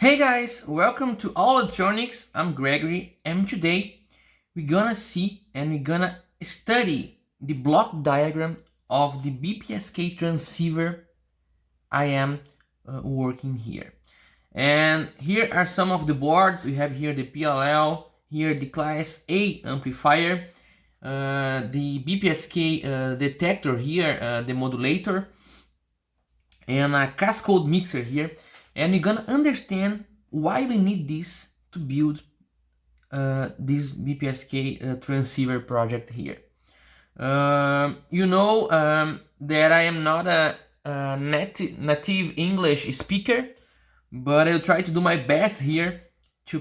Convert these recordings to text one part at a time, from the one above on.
Hey guys, welcome to All Electronics. I'm Gregory, and today we're gonna see and we're gonna study the block diagram of the BPSK transceiver I am working here. And here are some of the boards. We have here the PLL, here the Class A amplifier, the BPSK detector here, the modulator, and a cascode mixer here. And we're gonna understand why we need this to build this BPSK transceiver project here. That I am not a native English speaker, but I'll try to do my best here to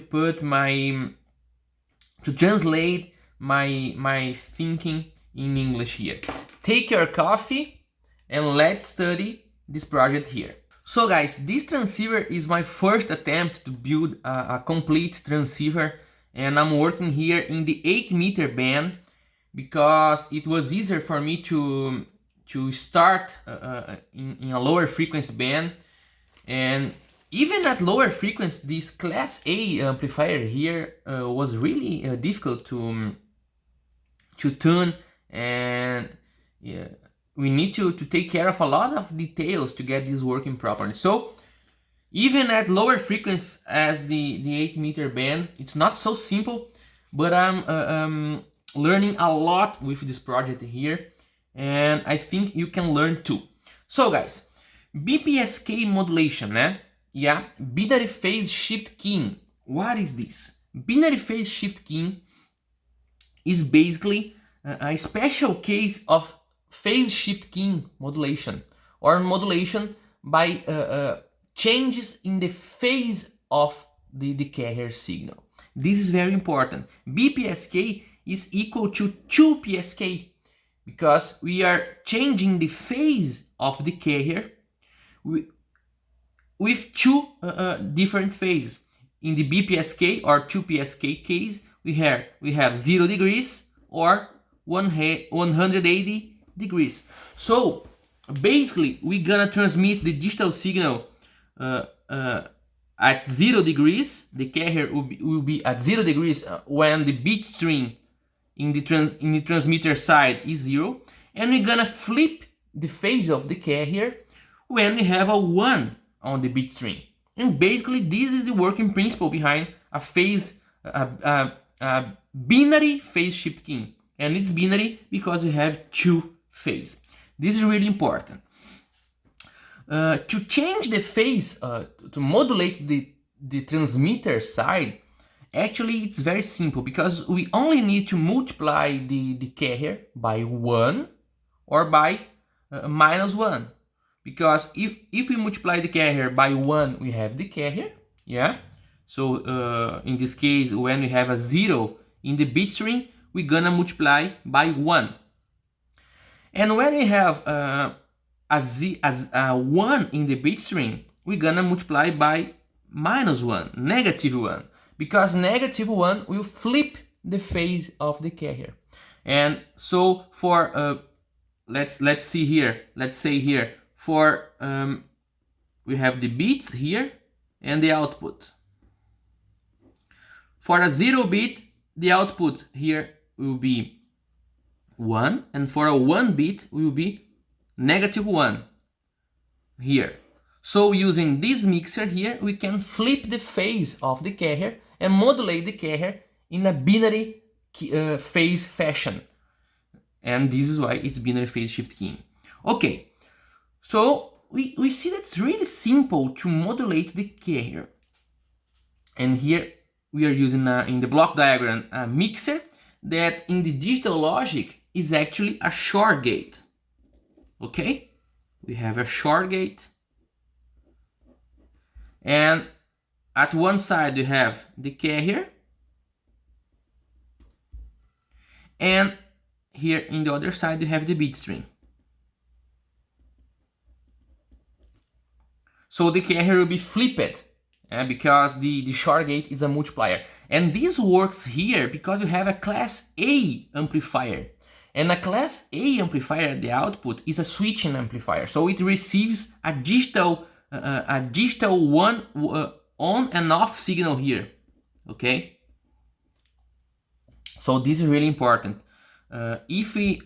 translate my thinking in English here. Take your coffee and let's study this project here. So guys, this transceiver is my first attempt to build a complete transceiver, and I'm working here in the 8-meter band because it was easier for me to start in a lower frequency band. And even at lower frequency, this Class A amplifier here was really difficult to tune, and yeah, we need to take care of a lot of details to get this working properly. So even at lower frequency as the 8-meter band, it's not so simple, but I'm learning a lot with this project here, and I think you can learn too. So guys, BPSK modulation, yeah, binary phase shift keying. What is this? Binary phase shift keying is basically a special case of phase shift keying modulation, or modulation by changes in the phase of the carrier signal. This is very important. BPSK is equal to 2PSK because we are changing the phase of the carrier with two different phases. In the BPSK or 2PSK case, we have 0 degrees or 180 degrees. So basically we're gonna transmit the digital signal at 0 degrees. The carrier will be at 0 degrees when the bit stream in the transmitter side is 0, and we're gonna flip the phase of the carrier when we have a 1 on the bit stream. And basically this is the working principle behind a binary phase shift keying, and it's binary because we have two phase. This is really important. To change the phase, to modulate the transmitter side, actually it's very simple because we only need to multiply the carrier by 1 or by -1. Because if we multiply the carrier by 1, we have the carrier, yeah? So in this case, when we have a 0 in the bit stream, we're gonna multiply by 1. And when we have a 1 in the bit stream, we're gonna multiply by -1, -1, because -1 will flip the phase of the carrier. And so for let's say here for we have the bits here and the output. For a 0 bit, the output here will be 1, and for a 1 bit will be -1 here. So using this mixer here, we can flip the phase of the carrier and modulate the carrier in a binary phase fashion. And this is why it's binary phase shift keying. Okay, so we see that it's really simple to modulate the carrier. And here we are using in the block diagram a mixer that in the digital logic is actually a short gate. Okay, we have a short gate, and at one side you have the carrier, and here in the other side you have the bit stream. So the carrier will be flipped because the short gate is a multiplier. And this works here because you have a Class A amplifier. And a Class A amplifier at the output is a switching amplifier. So it receives a digital on and off signal here, okay? So this is really important. If we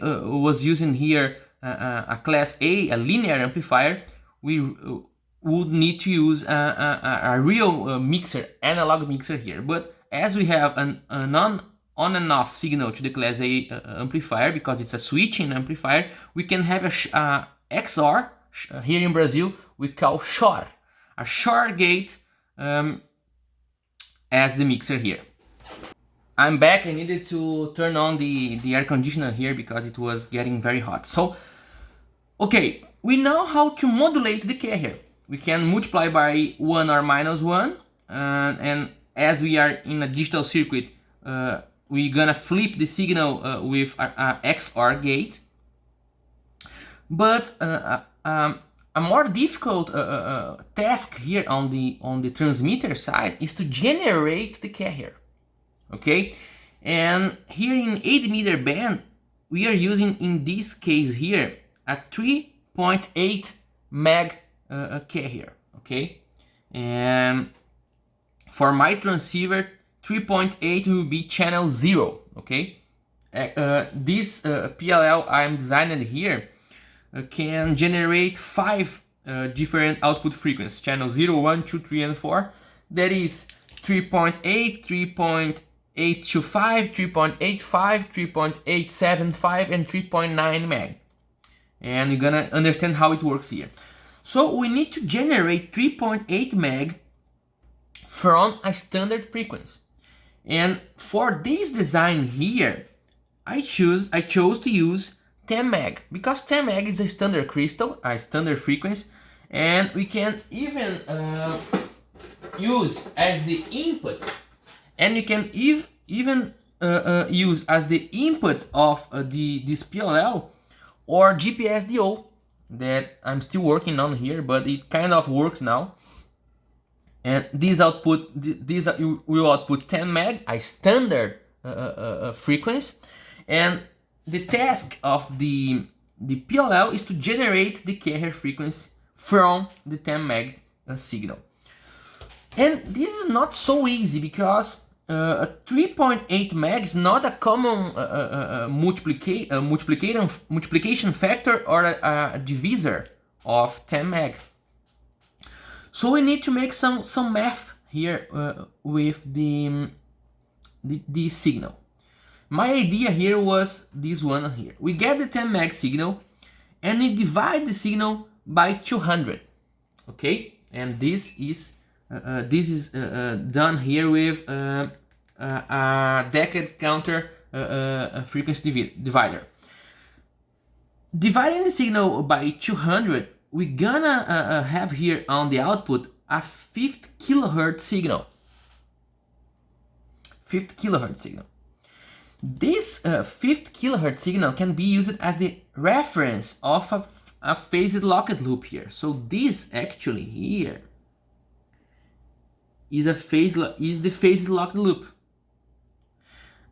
was using here a class A, a linear amplifier, we would need to use a real mixer, analog mixer here. But as we have an on and off signal to the class A amplifier, because it's a switching amplifier, we can have a XOR, here in Brazil we call SHOR, a SHOR gate as the mixer here. I'm back. I needed to turn on the air conditioner here because it was getting very hot. So, okay, we know how to modulate the carrier. We can multiply by 1 or minus 1, and as we are in a digital circuit, we're gonna flip the signal with a XOR gate. But a more difficult task here on the transmitter side is to generate the carrier. Okay, and here in 8-meter band we are using, in this case here, a 3.8 meg carrier. Okay, and for my transceiver 3.8 will be channel 0. Okay, this PLL I'm designing here can generate 5 different output frequencies: channel 0, 1, 2, 3, and 4. That is 3.8, 3.825, 3.85, 3.875, and 3.9 meg. And you're gonna understand how it works here. So we need to generate 3.8 meg from a standard frequency. And for this design here, I chose to use 10 meg, because 10 meg is a standard crystal, a standard frequency, and we can even use as the input, and you can even use as the input of this PLL or GPSDO that I'm still working on here, but it kind of works now. And this output, this will output 10 meg, a standard frequency, and the task of the PLL is to generate the carrier frequency from the 10 meg signal. And this is not so easy, because 3.8 meg is not a common multiplication factor or a divisor of 10 meg. So we need to make some math here with the signal. My idea here was this one here. We get the 10 meg signal and we divide the signal by 200. Okay, and this is done here with a decade counter frequency divider. Dividing the signal by 200, we're gonna have here on the output a 50 kilohertz signal. 50 kilohertz signal. This 50 kilohertz signal can be used as the reference of a phased locked loop here. So this actually here is the phased locked loop.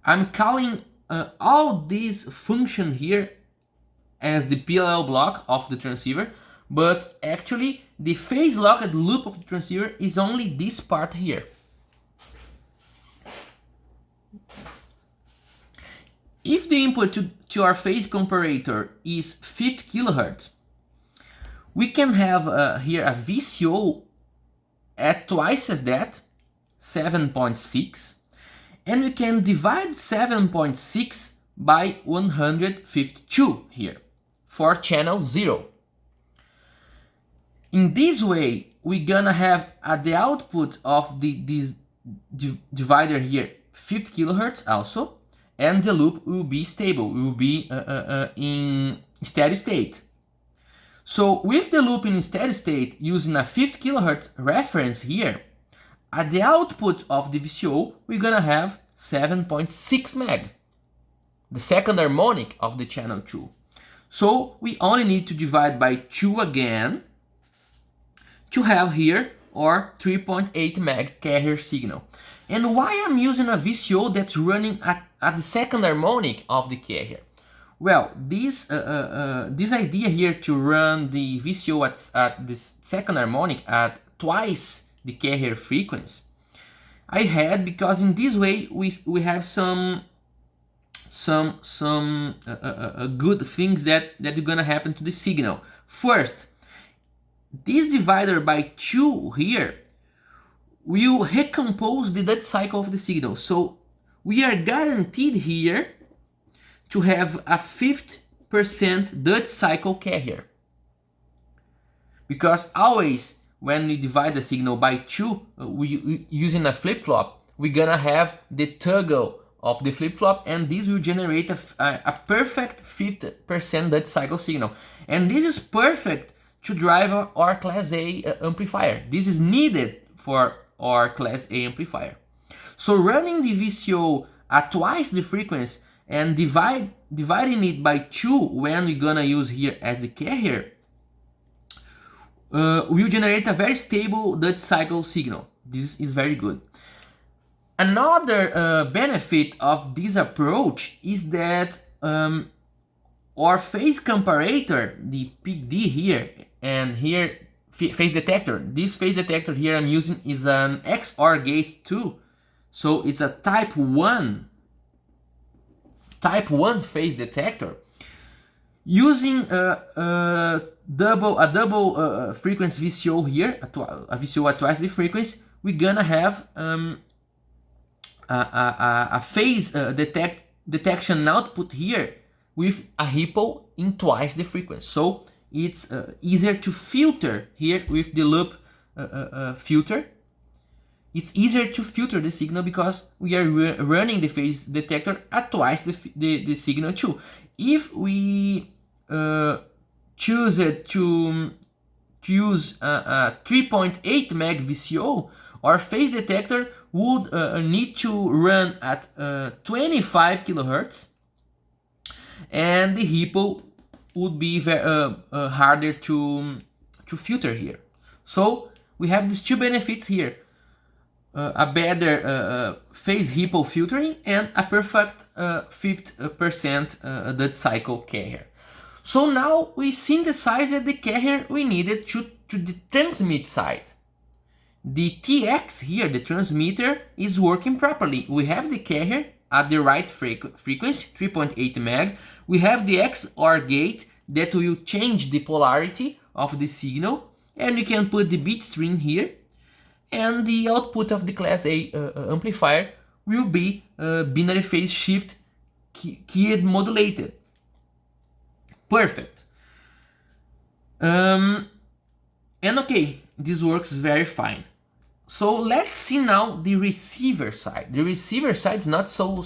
I'm calling all these function here as the PLL block of the transceiver, but actually the phase locked loop of the transceiver is only this part here. If the input to our phase comparator is 50 kilohertz, we can have here a VCO at twice as that, 7.6, and we can divide 7.6 by 152 here for channel 0. In this way, we're gonna have at the output of this divider here 50 kilohertz also, and the loop will be stable, will be in steady state. So with the loop in steady state using a 50 kilohertz reference here, at the output of the VCO we're gonna have 7.6 meg, the second harmonic of the channel 2. So we only need to divide by 2 again to have here our 3.8 meg carrier signal. And why I'm using a VCO that's running at the second harmonic of the carrier? Well, this idea here to run the VCO at this second harmonic at twice the carrier frequency, I had, because in this way we have some good things that are gonna happen to the signal. First, this divider by 2 here will recompose the dead cycle of the signal. So we are guaranteed here to have a 50% dead cycle carrier. Because always when we divide the signal by 2, using a flip-flop, we're gonna have the toggle of the flip-flop, and this will generate a perfect 50% dead cycle signal. And this is perfect to drive our Class A amplifier. This is needed for our Class A amplifier. So running the VCO at twice the frequency and dividing it by 2 when we're gonna use here as the carrier will generate a very stable dead cycle signal. This is very good. Another benefit of this approach is that our phase comparator, the PD here and here phase detector, this phase detector here I'm using is an XOR gate 2, so it's a type 1 phase detector. Using a double frequency VCO here, a VCO at twice the frequency, we're gonna have a phase detection output here with a ripple in twice the frequency. So it's easier to filter here with the loop filter. It's easier to filter the signal because we are running the phase detector at twice the signal too. If we choose to use a 3.8 meg VCO, our phase detector would need to run at 25 kilohertz, and the ripple would be very harder to filter here. So we have these two benefits here: a better phase ripple filtering and a perfect 50% dead cycle carrier. So now we synthesized the carrier we needed to the transmit side. The TX here, the transmitter, is working properly. We have the carrier at the right frequency, 3.8 meg. We have the XOR gate that will change the polarity of the signal, and we can put the bit stream here, and the output of the Class A amplifier will be binary phase shift keyed modulated. Perfect. And okay, this works very fine. So let's see now the receiver side. The receiver side is not so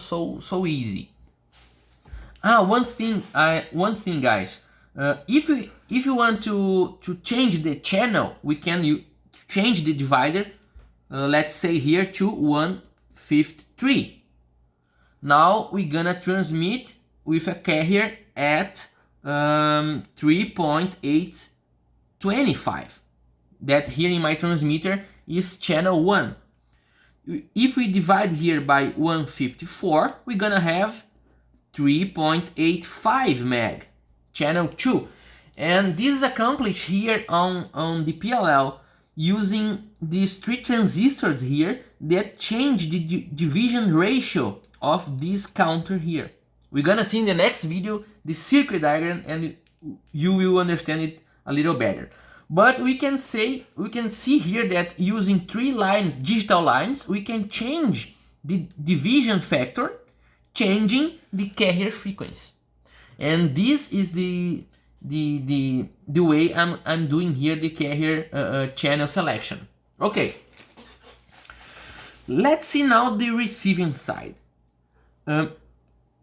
easy. One thing, guys. If you want to change the channel, we can change the divider. Let's say here to 153. Now we're gonna transmit with a carrier at 3.825. That here in my transmitter is channel 1. If we divide here by 154, we're gonna have 3.85 meg, channel 2. And this is accomplished here on the PLL using these 3 transistors here that change the division ratio of this counter here. We're gonna see in the next video the circuit diagram, and you will understand it a little better. But we can see here that using 3 lines, digital lines, we can change the division factor, changing the carrier frequency. And this is the way I'm doing here the carrier channel selection. Okay, let's see now the receiving side.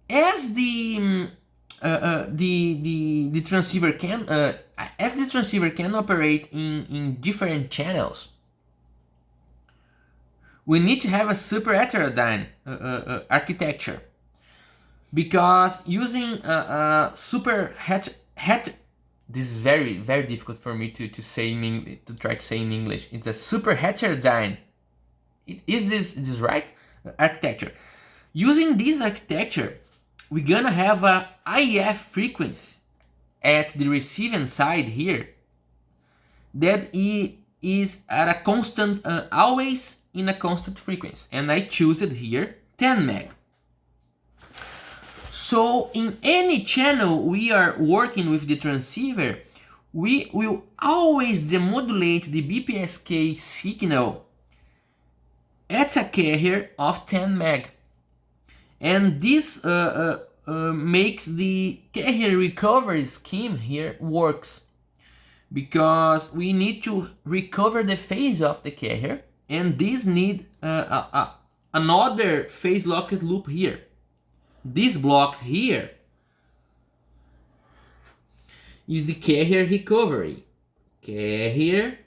As the transceiver can as this transceiver can operate in different channels, we need to have a super heterodyne architecture, because using super this is very difficult for me to say to try to say in English. It's a super heterodyne. Is this right? Architecture. Using this architecture, we're gonna have a IF frequency at the receiving side here that is at a constant, always in a constant frequency, and I choose it here 10 meg. So in any channel we are working with the transceiver, we will always demodulate the BPSK signal at a carrier of 10 meg. And this makes the carrier recovery scheme here works, because we need to recover the phase of the carrier, and this need another phase locked loop here. This block here is the carrier recovery. Carrier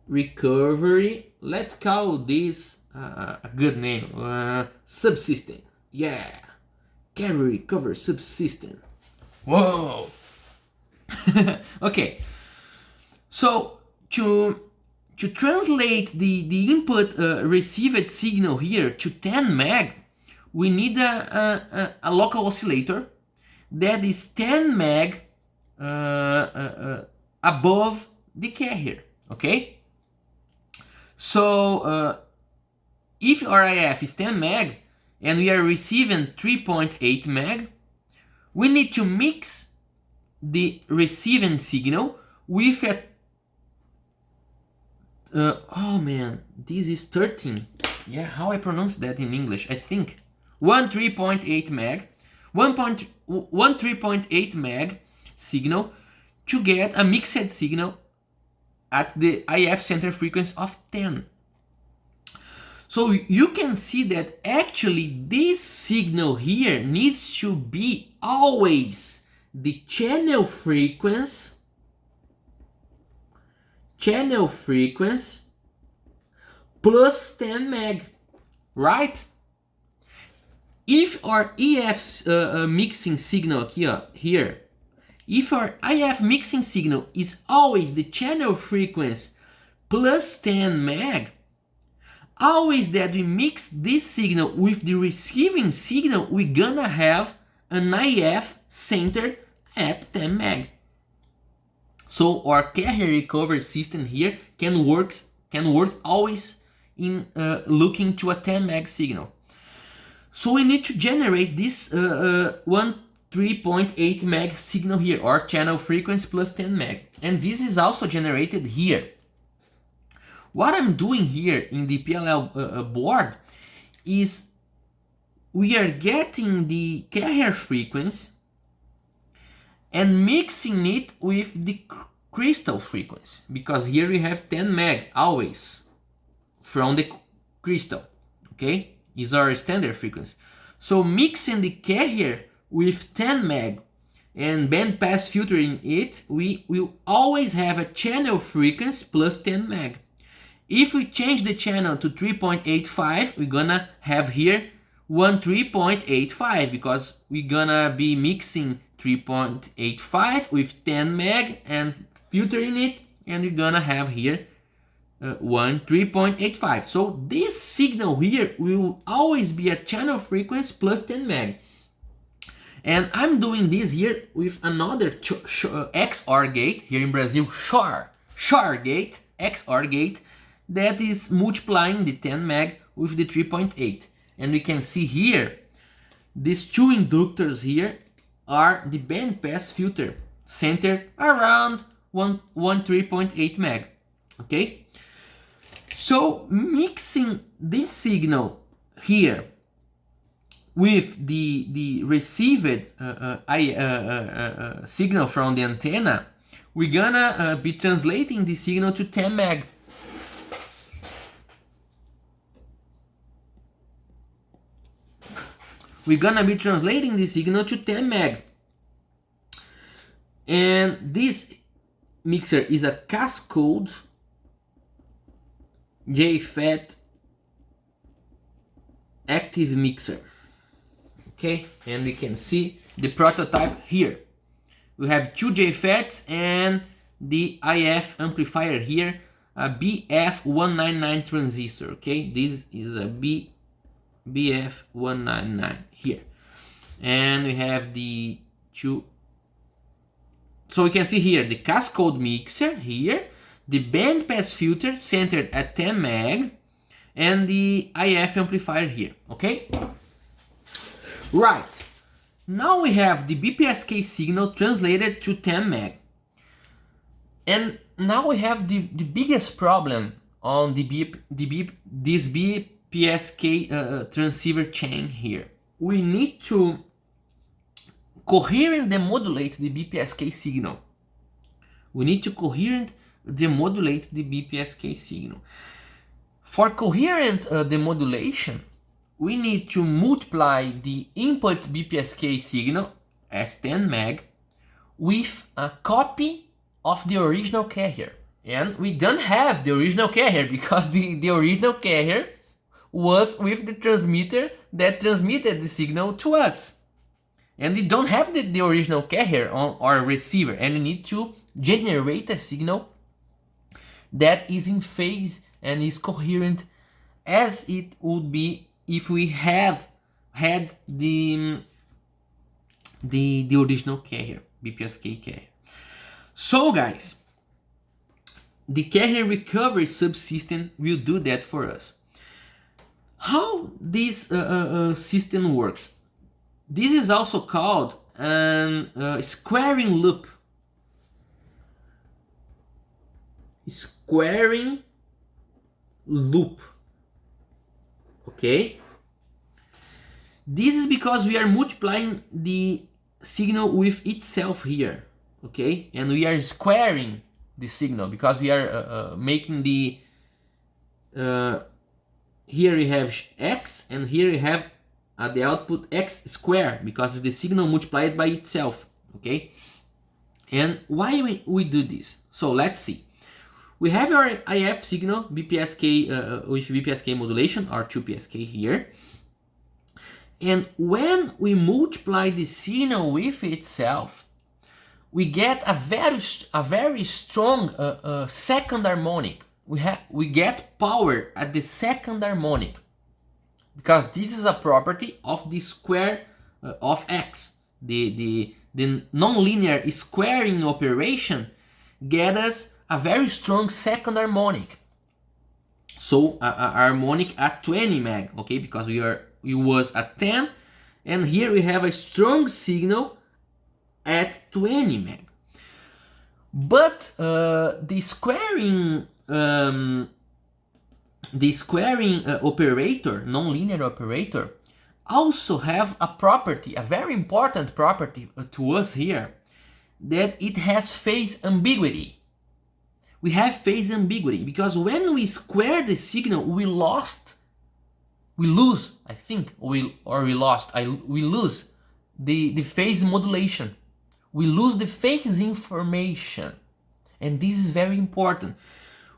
recovery. Let's call this a good name. Subsystem. Yeah. Carrier recovery subsystem. Whoa. Okay. So to translate the input received signal here to 10 meg, we need a local oscillator that is 10 meg above the carrier, okay? So if our IF is 10 meg and we are receiving 3.8 meg, we need to mix the receiving signal with a oh man, this is 13. Yeah, how I pronounce that in English? I think 3.8 meg, 3.8 meg signal to get a mixed signal at the IF center frequency of 10. So you can see that actually this signal here needs to be always the channel frequency plus 10 meg, right? If our EF mixing signal here, if our IF mixing signal is always the channel frequency plus 10 meg, always that we mix this signal with the receiving signal, we're gonna have an IF centered at 10 meg. So our carrier recovery system here can work always in looking to a 10 meg signal. So we need to generate this 3.8 meg signal here, or channel frequency plus 10 meg, and this is also generated here. What I'm doing here in the PLL board is we are getting the carrier frequency and mixing it with the crystal frequency, because here we have 10 meg always from the crystal, okay? Is our standard frequency. So mixing the carrier with 10 meg and bandpass filtering it, we will always have a channel frequency plus 10 meg. If we change the channel to 3.85, we're gonna have here 3.85, because we're gonna be mixing 3.85 with 10 meg and filtering it, and we're gonna have here 3.85. So this signal here will always be a channel frequency plus 10 meg. And I'm doing this here with another XOR gate, here in Brazil, XOR gate, XOR gate, that is multiplying the 10 meg with the 3.8. And we can see here, these two inductors here are the bandpass filter centered around 3.8 meg, okay? So mixing this signal here with the received signal from the antenna, we're gonna be translating the signal to 10 meg. We're gonna be translating the signal to 10 meg. And this mixer is a Cascode JFET active mixer, okay? And we can see the prototype here. We have two JFETs and the IF amplifier here, a BF199 transistor, okay? This is a BF199 here, and we have the two. So we can see here the Cascode mixer here, the bandpass filter centered at 10 meg, and the IF amplifier here, okay? Right, now we have the BPSK signal translated to 10 meg. And now we have the biggest problem on this BPSK transceiver chain here. We need to coherent demodulate the BPSK signal. We need to coherent demodulate the BPSK signal. For coherent demodulation, we need to multiply the input BPSK signal as 10 meg with a copy of the original carrier. And we don't have the original carrier because the original carrier was with the transmitter that transmitted the signal to us. And we don't have the original carrier on our receiver, and we need to generate a signal that is in phase and is coherent as it would be if we have had the original carrier, BPSK carrier. So guys, the carrier recovery subsystem will do that for us. How this system works? This is also called squaring loop. Squaring loop. Okay? This is because we are multiplying the signal with itself here. Okay? And we are squaring the signal because we are making the here we have x, and here we have the output x squared because it's the signal multiplied by itself. Okay? And why we do this? So let's see. We have our IF signal BPSK with BPSK modulation, or 2PSK here. And when we multiply the signal with itself, we get a very strong second harmonic. We get power at the second harmonic because this is a property of the square of x. The nonlinear squaring operation gets us a very strong second harmonic. So a harmonic at 20 meg, okay, because we was at 10, and here we have a strong signal at 20 meg. But the squaring operator, nonlinear operator, also have a property, a very important property to us here, that it has phase ambiguity. We have phase ambiguity because when we square the signal, we lose the phase modulation. We lose the phase information, and this is very important.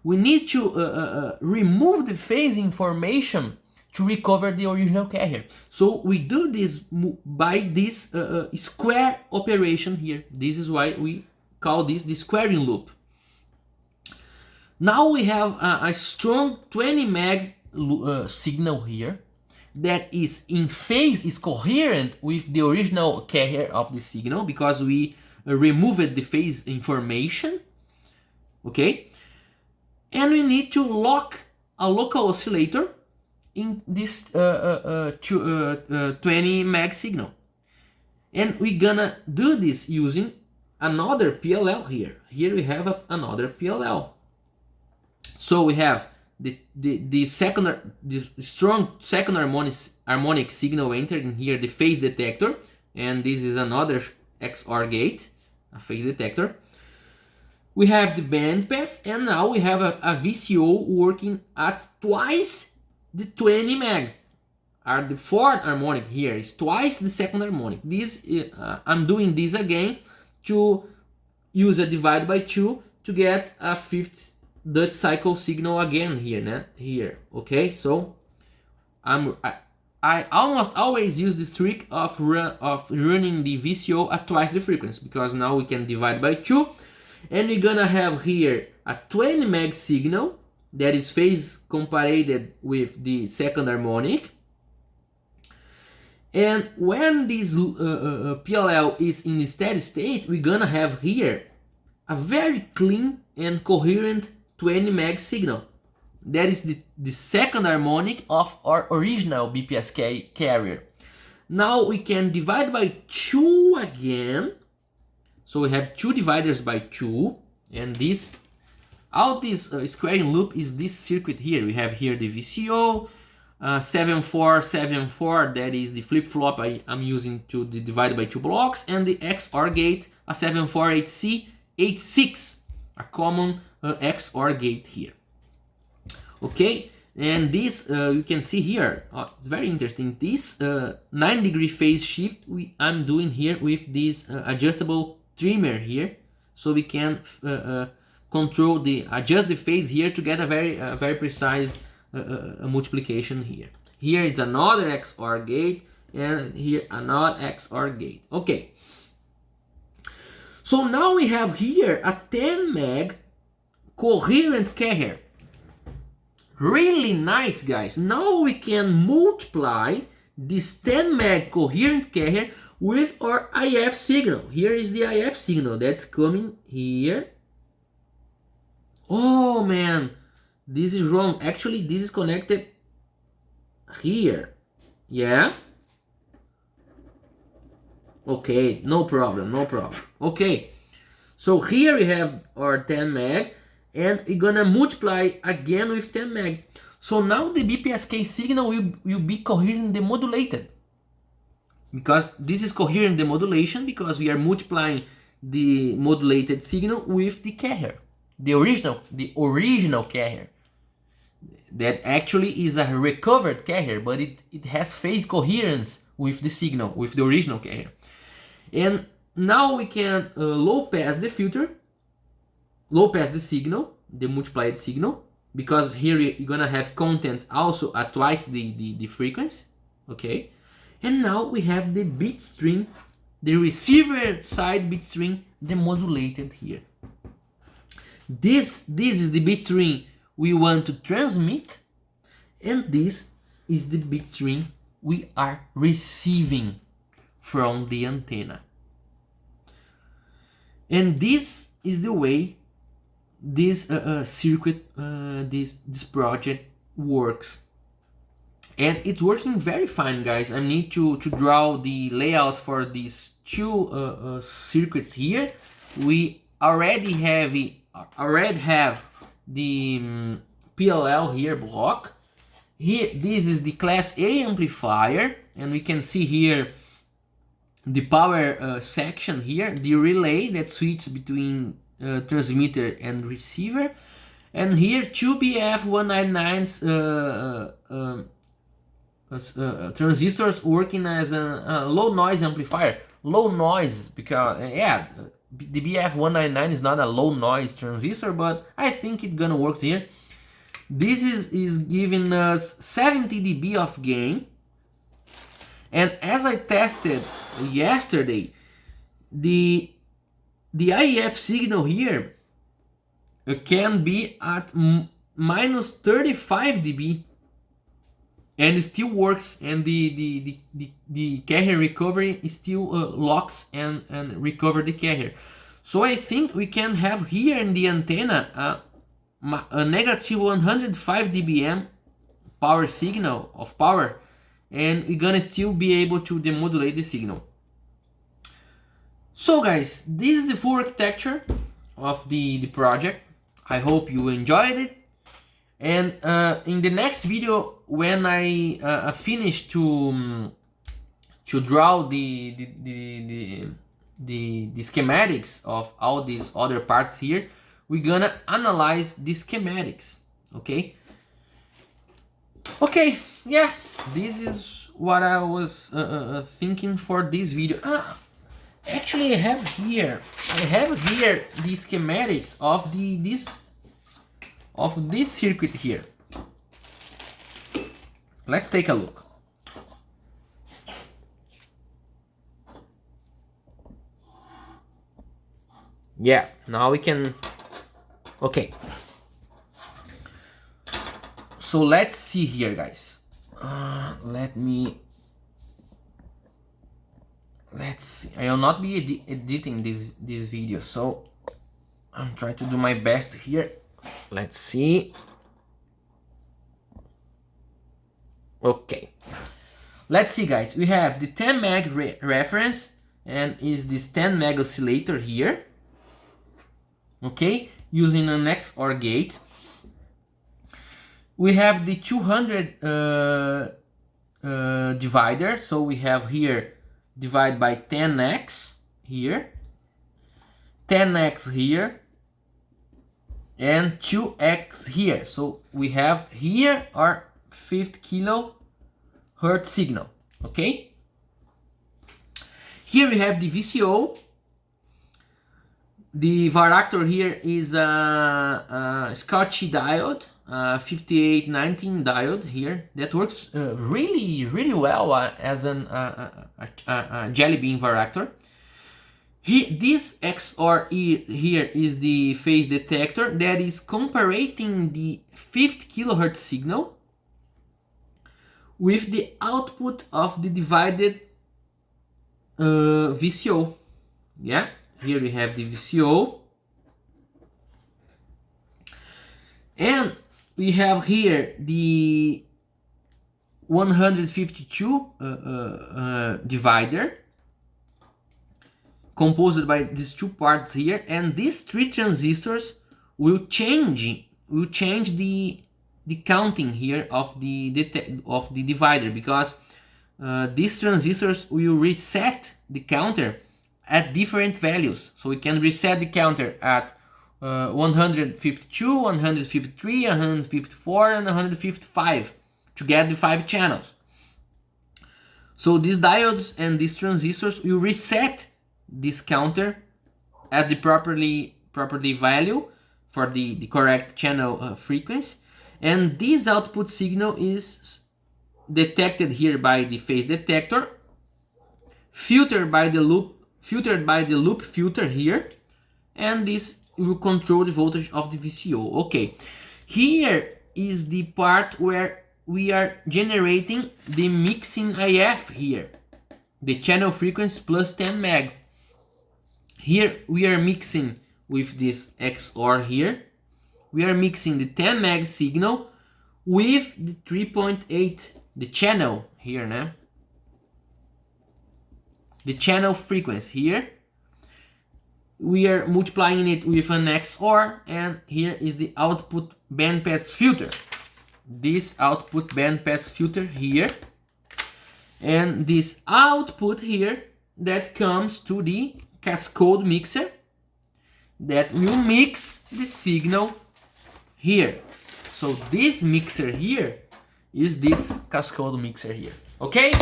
We need to remove the phase information to recover the original carrier. So we do this by this square operation here. This is why we call this the squaring loop. Now we have a strong 20 meg signal here that is in phase, is coherent with the original carrier of the signal because we removed the phase information, okay? And we need to lock a local oscillator in this 20 meg signal. And we're gonna do this using another PLL here. Here we have another PLL. So we have the strong second harmonic signal entered in here, the phase detector, and this is another XOR gate, a phase detector. We have the bandpass, and now we have a VCO working at twice the 20 meg. The fourth harmonic here is twice the second harmonic. This I'm doing this again to use a divide by 2 to get a fifth Dutch cycle signal again here, okay? So I almost always use this trick of running the VCO at twice the frequency because now we can divide by 2, and we're gonna have here a 20 meg signal that is phase compared with the second harmonic. And when this PLL is in the steady state, we're gonna have here a very clean and coherent 20 meg signal. That is the second harmonic of our original BPSK carrier. Now we can divide by 2 again. So we have 2 dividers by 2, and this, all this squaring loop is this circuit here. We have here the VCO, 7474, that is the flip-flop I'm using to divide by 2 blocks, and the XOR gate, a 748C86, a common XOR gate here. Okay, and this you can see here, it's very interesting. This 9-degree phase shift I'm doing here with this adjustable trimmer here, so we can control adjust the phase here to get a very precise multiplication here. Here it's another XOR gate, and here another XOR gate. Okay, so now we have here a 10 meg coherent carrier. Really nice, guys. Now we can multiply this 10 meg coherent carrier with our IF signal. Here is the IF signal that's coming here. Oh man, this is wrong. Actually, this is connected here. Yeah. Okay, no problem, no problem. Okay, so here we have our 10 meg, and we're gonna multiply again with 10 meg. So now the BPSK signal will be coherent demodulated, because this is coherent demodulation because we are multiplying the modulated signal with the carrier, the original carrier. That actually is a recovered carrier, but it has phase coherence with the signal, with the original carrier. And now we can low pass the filter, low pass the signal, the multiplied signal, because here you're gonna have content also at twice the frequency. Okay, and now we have the bit stream, the receiver side bit stream demodulated here. This is the bit stream we want to transmit, and this is the bit stream we are receiving from the antenna. And this is the way this circuit, this project works. And it's working very fine, guys. I need to draw the layout for these 2 circuits here. We already have the PLL here block. Here, this is the class A amplifier, and we can see here the power section here, the relay that switches between transmitter and receiver, and here 2 BF199's transistors working as a low noise amplifier. Low noise because yeah, the BF199 is not a low noise transistor, but I think it's gonna work here. This is giving us 70 dB of gain, and as I tested yesterday, the IF signal here can be at minus 35 dB, and it still works, and the carrier recovery still locks and recover the carrier. So I think we can have here in the antenna a negative 105 dBm power signal of power, and we're gonna still be able to demodulate the signal. So guys, this is the full architecture of the project. I hope you enjoyed it. And in the next video, when I finish to draw the schematics of all these other parts here, we're gonna analyze the schematics. Okay, yeah, this is what I was thinking for this video. Actually, I have here the schematics of this circuit here. Let's take a look. Yeah, now we can. Okay, so let's see here, guys. Let's see. I will not be editing this video, so I'm trying to do my best here. Let's see. Okay. Let's see, guys. We have the 10 meg reference, and is this 10 meg oscillator here. Okay, using an XOR gate. We have the 200 divider, so we have here divide by 10x here, 10x here, and 2x here. So we have here our 50 kilohertz signal. Okay, here we have the VCO. The varactor here is a Scotchy diode, 5819 diode here, that works really well as a jelly bean varactor. This XOR here is the phase detector that is comparing the 50 kilohertz signal with the output of the divided VCO. Yeah, here we have the VCO, and we have here the 152 divider, composed by these two parts here, and these three transistors will change the counting here of the divider, because these transistors will reset the counter at different values. So we can reset the counter at 152, 153, 154, and 155 to get the 5 channels. So these diodes and these transistors will reset this counter at the properly value for the correct channel frequency, and this output signal is detected here by the phase detector, filtered by the loop filter here, and this will control the voltage of the VCO. Okay, here is the part where we are generating the mixing IF here, the channel frequency plus 10 meg. Here we are mixing with this XOR here. We are mixing the 10 meg signal with the 3.8, the channel here now. The channel frequency here. We are multiplying it with an XOR, and here is the output bandpass filter. This output bandpass filter here, and this output here that comes to the cascade mixer that will mix the signal here. So this mixer here is this cascade mixer here. Okay,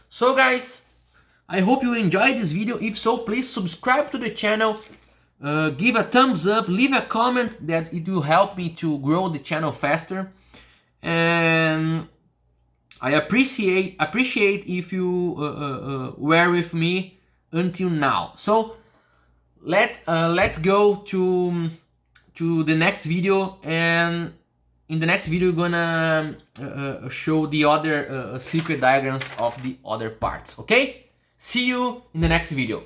so guys, I hope you enjoyed this video. If so, please subscribe to the channel, give a thumbs up, leave a comment, that it will help me to grow the channel faster, and I appreciate if you were with me until now. So let's go to the next video, and in the next video we're gonna show the other circuit diagrams of the other parts. Okay, see you in the next video.